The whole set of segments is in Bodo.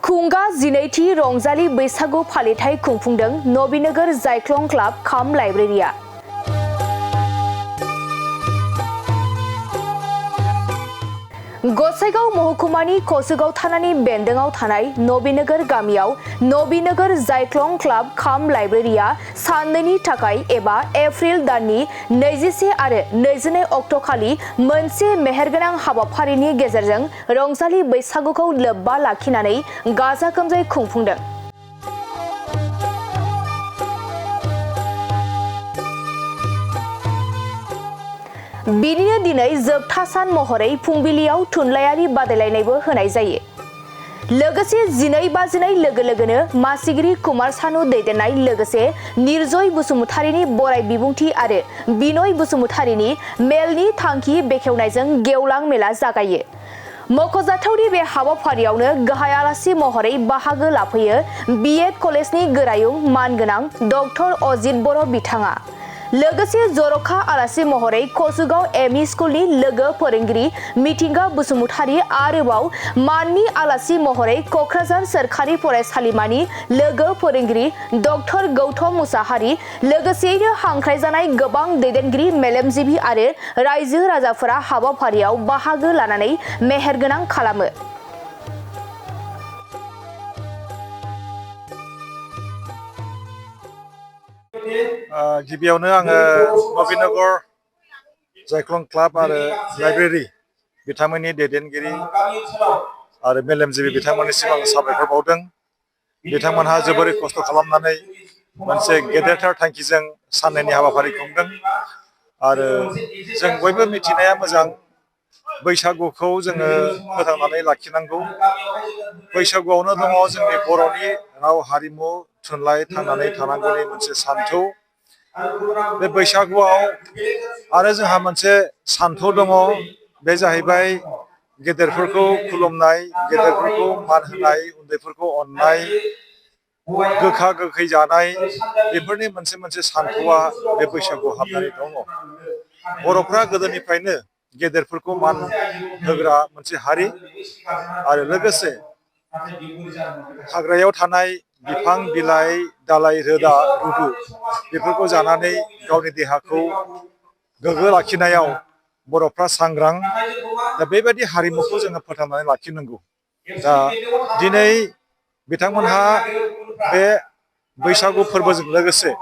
खुंगा जिनैथि रंजालि बैसागु फालिथाय खुंफुंदों नबीनगर जायख्लं क्लाब खाम लाइब्रेरिया। गसाइगाव महकुमानि कसुगाव थानानि बेन्दोंआव थानाय नबीनगर गामियाव नबीनगर जायख्लं क्लाब खाम लाइब्रेरिया साननैनि थाखाय एबा एप्रिल दाननि 21 आरो 22 अक्ट'खालि मोनसे मेहेरगोनां हाबाफारिनि गेजेरजों रंजालि बैसागुखौ लोब्बा लाखिनानै गाजा गोमजायै खुंफुंदों। बिनिनो दिनै जोबथा सान महरै फुंबिलियाव थुनलाइयारि बादायलायनायबो होनाय जायो। लोगोसे 12 बाजिनाय लोगो लोगोनो मासिगिरि कुमार सानु दैदेननाय लोगोसे निर्जय बसुमतारीनि बराय बिबुंथि आरो बिनय बसुमतारीनि मेलनि थांखि बेखेवनायजों गेवलां मेला जागायो। मख'जाथावदि बे हाबाफारियावनो गाहाय आलासि महरै बाहागो लाफैयो बीएड कलेजनि गोरायुं मानगोनां डक्टर अजित बर' बिथाङा। लोगोसे जर'खा आलासि महरै कसुगाव एमइ स्कुलनि लोगो फोरोंगिरि मिथिंगा बसुमतारी आरोबाव माननि आलासि महरै क'क्राझार सोरखारि फरायसालिमानि लोगो फोरोंगिरि डक्टर गौतम मुसाहारि लोगोसेयैनो हांख्रायजानाय गोबां दैदेनगिरि मेलेमजिबि आरो रायजो राजाफोरा हाबाफारियाव बाहागो लानानै मेहेरगोनां खालामो। गिबियावनो आङो नबीनगर जायख्लं क्लाब आरो लाइब्रेरि बिथांमोननि दैदेनगिरि आरो मेलेमजिबि बिथांमोननिसिम आं साबायखर बावदों। बिथांमोनहा जोबोरै खस्थ' खालामनानै मोनसे गेदेरथार थांखिजों साननैनि हाबाफारि खुंदों आरो जों बयबो मिथिनाया मोजां बैसागुखौ जोङो फोथांनानै लाखिनांगौ। बैसागुआवनो दङ जोंनि बर'नि राव हारिमु थुनलाइ थांनानै थानांगौनि मोनसे सान्थौ। बे बैसागुआव आरो जोंहा मोनसे सान्थौ दङ, बे जाहैबाय गेदेरफोरखौ खुलुमनाय, गेदेरफोरखौ मान होनाय, उन्दैफोरखौ अननाय, गोखा गोखै जानाय, बेफोरनि मोनसे सान्थौआ बे बैसागुआव हाबनानै दङ। बर'फ्रा गोदोनिफ्रायनो गेदेरफोरखौ मान होग्रा मोनसे हारि आरो लोगोसे हाग्रायाव थानाय बिफां बिलाइ दालाइ रोदा रुदु बेफोरखौ जानानै गावनि देहाखौ गोग्गो लाखिनायाव बर'फ्रा सांग्रां। दा बेबायदि हारिमुखौ जोङो फोथांनानै लाखिनांगौ। दा दिनै बिथांमोनहा बे बैसागु फोरबोजों लोगोसे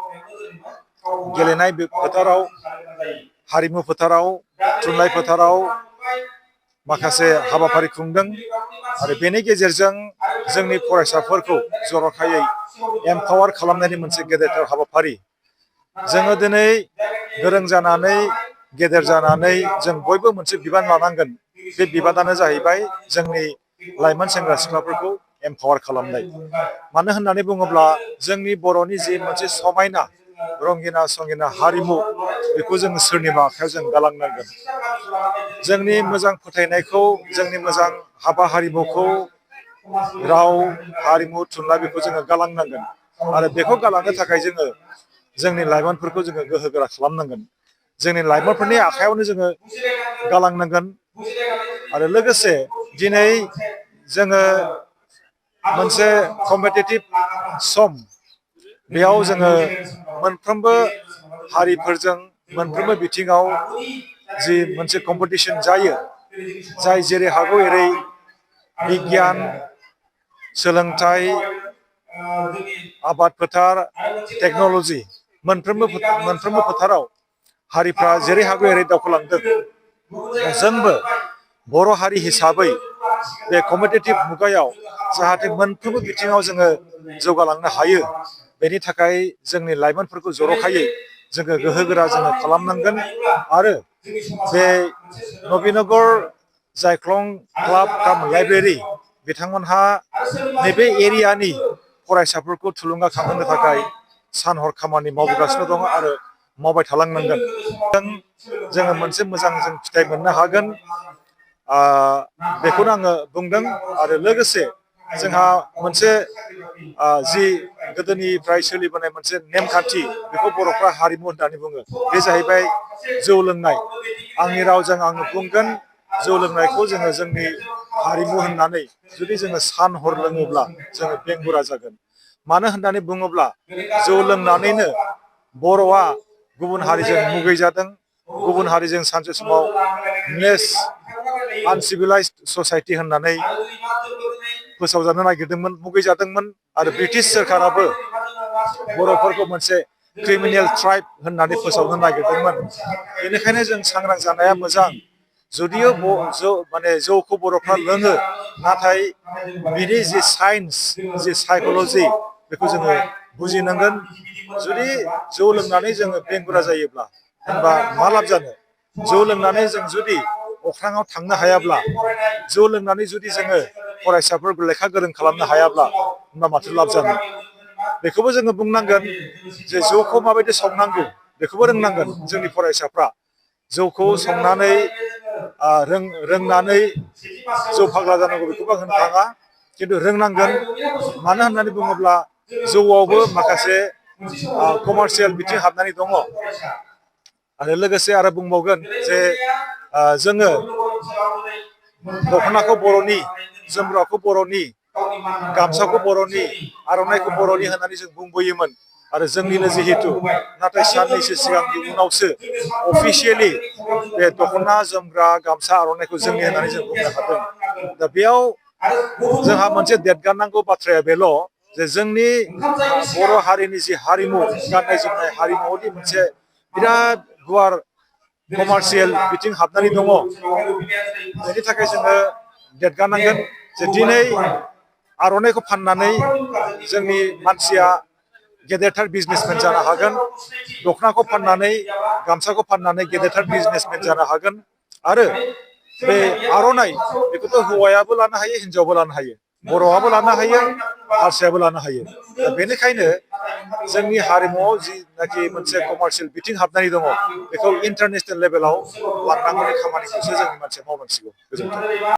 गेलेनाय फोथाराव, हारिमु फोथाराव, थुनलाइ फोथाराव माखासे हाबाफारि खुंदों आरो बेनि गेजेरजों जोंनि फरायसाफोरखौ जर'खायै एम्पावार खालामनायनि मोनसे गेदेरथार हाबाफारि। जोङो दिनै गोरों जानानै गेदेर जानानै जों बयबो मोनसे बिबान लानांगोन। बे बिबानानो जाहैबाय जोंनि लाइमोन सेंग्रा सिख्लाफोरखौ एम्पावार खालामनाय। मानो होननानै बुङोब्ला जोंनि बर'नि जि मोनसे समायना रंगिना संगिना हारिमु बेखौ जोङो सोरनिबा आखायाव जों गालांनांगोन। जोंनि मोजां फोथायनायखौ, जोंनि मोजां हाबा हारिमुखौ, राव हारिमु थुनलाइ बेखौ जोङो गालांनांगोन आरो बेखौ गालांनो थाखाय जोङो जोंनि लाइमोनफोरखौ जोङो गोहोगोरा खालामनांगोन। जोंनि लाइमोनफोरनि आखायावनो जोङो गालांनांगोन आरो लोगोसे दिनै जोङो मोनसे कम्पिटिटिभ सम, बेयाव जोङो मोनफ्रोमबो हारिफोरजों मोनफ्रोमबो बिथिङाव जि मोनसे कम्पिटिसन जायो, जाय जेरै हागौ एरै बिगियान, सोलोंथाइ, आबाद फोथार, टेक्न'लजि मोनफ्रोमबो फोथाराव हारिफ्रा जेरै हागौ एरै दावखोलांदों। जोंबो बर' हारि हिसाबै बे कम्पिटिटिभ मुगायाव जाहाथे मोनफ्रोमबो बिथिङाव जोङो जौगालांनो हायो, बेनि थाखाय जोंनि लाइमोनफोरखौ जर'खायै जोङो गोहोगोरा जोङो खालामनांगोन आरो बे नबीनगर जायख्लं क्लाब काम लाइब्रेरि बिथांमोनहा नैबे एरियानि फरायसाफोरखौ थुलुंगाखांहोनो थाखाय सान हर खामानि मावबोगासिनो दङ आरो मावबाय थालांनांगोन। जोङो मोनसे मोजां जों फिथाइ मोननो हागोन, बेखौनो आङो बुंदों। आरो लोगोसे जोंहा मोनसे जि गोदोनिफ्राय सोलिबोनाय मोनसे नेमखान्थि, बेखौ बर'फ्रा हारिमु होननानै बुङो। बे जाहैबाय जौ लोंनाय। आंनि रावजों आङो बुंगोन, जौ लोंनायखौ जोङो जोंनि हारिमु होननानै जुदि जोङो सान हर लोङोब्ला जोङो बेंगुरा जागोन। मानो होननानै बुङोब्ला जौ लोंनानैनो बर'आ गुबुन हारिजों मुगैजादों, गुबुन हारिजों सानसे समाव आनसिभिलाइज्ड ससाइटि होननानै फोसावजानो नागिरदोंमोन, मुगैजादोंमोन आरो ब्रिटिश सोरखाराबो बर'फोरखौ मोनसे क्रिमिनेल ट्राइब होननानै फोसावनो नागिरदोंमोन। बेनिखायनो जों सांग्रां जानाया मोजां। जुदियो जौखौ बर'फ्रा लोङो, नाथाय बिनि जि साइन्स, जि साइक'लजि बेखौ जोङो बुजिनांगोन। जुदि जौ लोंनानै जोङो बेंगुरा जायोब्ला होनबा मा लाब जानो? जौ लोंनानै जों जुदि अख्राङाव थांनो हायाब्ला, जौ लोंनानै जुदि जोङो फरायसाफोरखौ लेखा गोरों खालामनो हायाब्ला होनबा माथो लाब जानो? बेखौबो जोङो बुंनांगोन जे जौखौ माबायदि संनांगौ बेखौबो रोंनांगोन जोंनि फरायसाफ्रा। जौखौ संनानै रोंनानै जौ फाग्ला जानांगौ बेखौबो आं होननो थाङा, खिन्थु रोंनांगोन। मानो होननानै बुङोब्ला जौआवबो माखासे कमार्शियेल बिथिं हाबनानै दङ। आरो लोगोसे आरो बुंबावगोन जे जोङो दख'नाखौ बर'नि, जोमग्राखौ बर'नि, गामसाखौ बर'नि, आर'नाइखौ बर'नि होननानै जों बुंबोयोमोन आरो जोंनिनो जिहेतु। नाथाय साननैसो सिगांनि उनावसो अफिसियेलि बे दख'ना, जोमग्रा, गामसा, आर'नाइखौ जोंनि होननानै जों बुंनो हादों। दा बेयाव जोंहा मोनसे देरगारनांगौ बाथ्राया बेल' जे जोंनि बर' हारिनि जि हारिमु, गाननाय जोमनाय हारिमुआवदि मोनसे बिराद गुवार कमार्शियेल बिथिं हाबनानै दङ। बेनि थाखाय जोङो देरगानांगोन जे दिनै आर'नाइखौ फाननानै जोंनि मानसिया गेदेरथार बिजनेसमेन जानो हागोन, दख'नाखौ फाननानै, गामसाखौ फाननानै गेदेरथार बिजनेसमेन जानो हागोन। आरो बे आर'नाइ बेखौथ' हौवायाबो लानो हायो, हिनजावबो लानो हायो, बर'आबो लानो हायो, हारसायाबो लानो हायो। दा बेनिखायनो जोंनि हारिमुआव जिनाखि मोनसे कमार्शियेल बिथिं हाबनानै दङ, बेखौ इन्टारनेसनेल लेभेलाव लांनांगौनि खामानिखौसो जोंनि मानसिया मावनांसिगौ। गोजोन्थों।